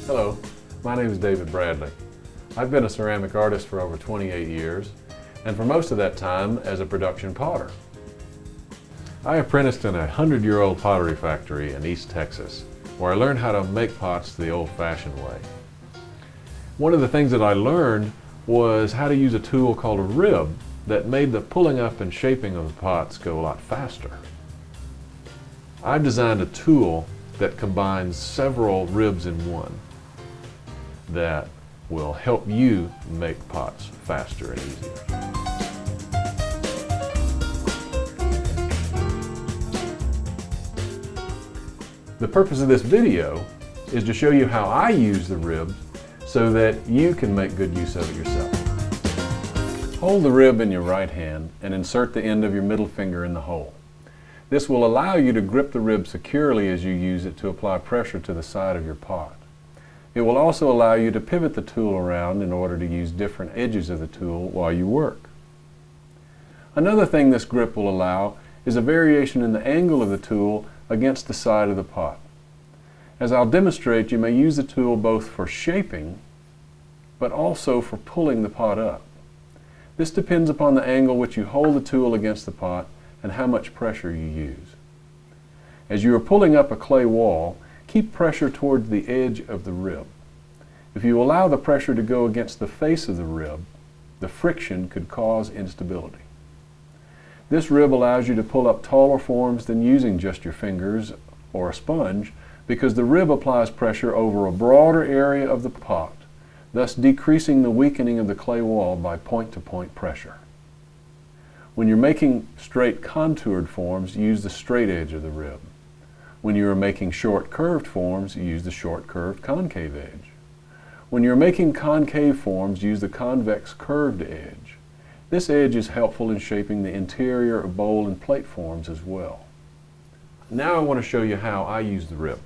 Hello, my name is David Bradley. I've been a ceramic artist for over 28 years, and for most of that time as a production potter. I apprenticed in a 100-year-old pottery factory in East Texas, where I learned how to make pots the old-fashioned way. One of the things that I learned was how to use a tool called a rib that made the pulling up and shaping of the pots go a lot faster. I've designed a tool that combines several ribs in one that will help you make pots faster and easier. The purpose of this video is to show you how I use the ribs so that you can make good use of it yourself. Hold the rib in your right hand and insert the end of your middle finger in the hole. This will allow you to grip the rib securely as you use it to apply pressure to the side of your pot. It will also allow you to pivot the tool around in order to use different edges of the tool while you work. Another thing this grip will allow is a variation in the angle of the tool against the side of the pot. As I'll demonstrate, you may use the tool both for shaping, but also for pulling the pot up. This depends upon the angle which you hold the tool against the pot and how much pressure you use. As you are pulling up a clay wall, keep pressure towards the edge of the rib. If you allow the pressure to go against the face of the rib, the friction could cause instability. This rib allows you to pull up taller forms than using just your fingers or a sponge, because the rib applies pressure over a broader area of the pot, thus decreasing the weakening of the clay wall by point-to-point pressure. When you're making straight contoured forms, use the straight edge of the rib. When you are making short curved forms, use the short curved concave edge. When you're making concave forms, use the convex curved edge. This edge is helpful in shaping the interior of bowl and plate forms as well. Now I want to show you how I use the rib.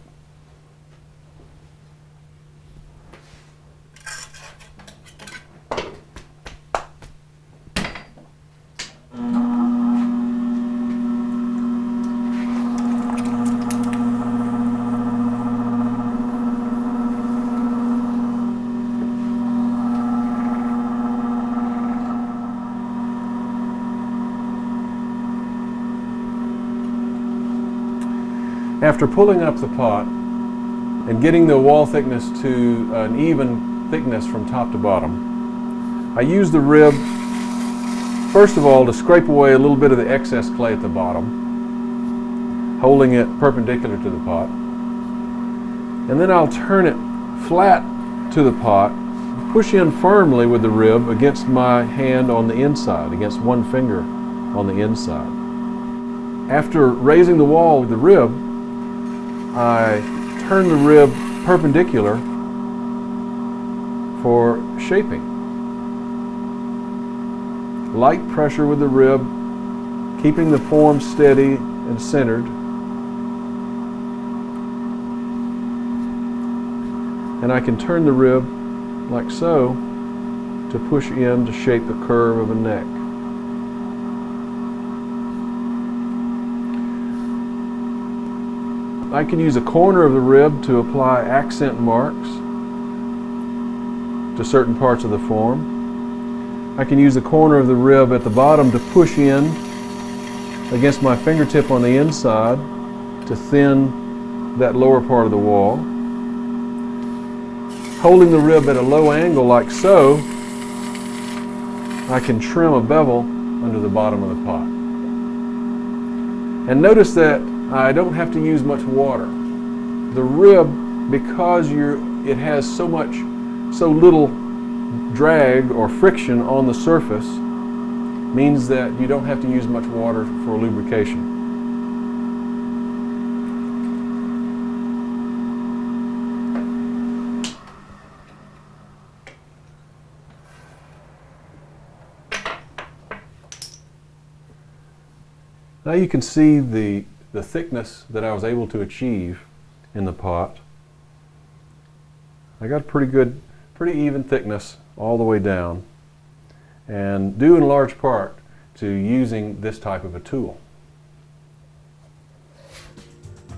After pulling up the pot and getting the wall thickness to an even thickness from top to bottom, I use the rib, first of all, to scrape away a little bit of the excess clay at the bottom, holding it perpendicular to the pot. And then I'll turn it flat to the pot, push in firmly with the rib against my hand on the inside, against one finger on the inside. After raising the wall with the rib, I turn the rib perpendicular for shaping. Light pressure with the rib, keeping the form steady and centered. And I can turn the rib like so to push in to shape the curve of a neck. I can use a corner of the rib to apply accent marks to certain parts of the form. I can use the corner of the rib at the bottom to push in against my fingertip on the inside to thin that lower part of the wall. Holding the rib at a low angle like so, I can trim a bevel under the bottom of the pot. And notice that I don't have to use much water. The rib, because it has so little drag or friction on the surface, means that you don't have to use much water for lubrication. Now you can see the thickness that I was able to achieve in the pot. I got a pretty even thickness all the way down, and due in large part to using this type of a tool.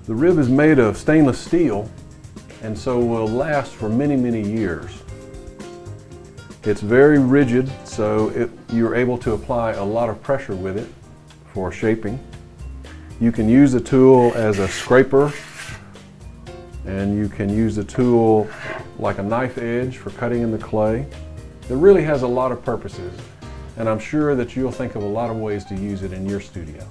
The rib is made of stainless steel, and so will last for many, many years. It's very rigid, so you're able to apply a lot of pressure with it for shaping. You can use the tool as a scraper, and you can use the tool like a knife edge for cutting in the clay. It really has a lot of purposes, and I'm sure that you'll think of a lot of ways to use it in your studio.